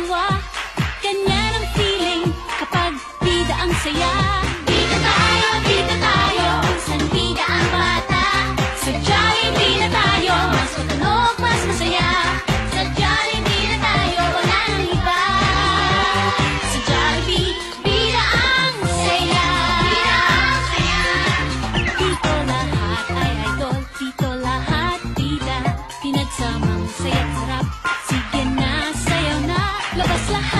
tuwa. Ganyan ang feeling kapag bida ang saya. Bida tayo, kung bida ang bata. Sa Jollibee na tayo, mas matunog, mas masaya. Sa Jollibee na tayo, wala nang iba. Sa Jollibee, bida ang saya. Bida ang saya. Dito lahat ay idol, dito lahat bida. Pinagsamang saya't sarap, sige na, sayaw na, labas lahat.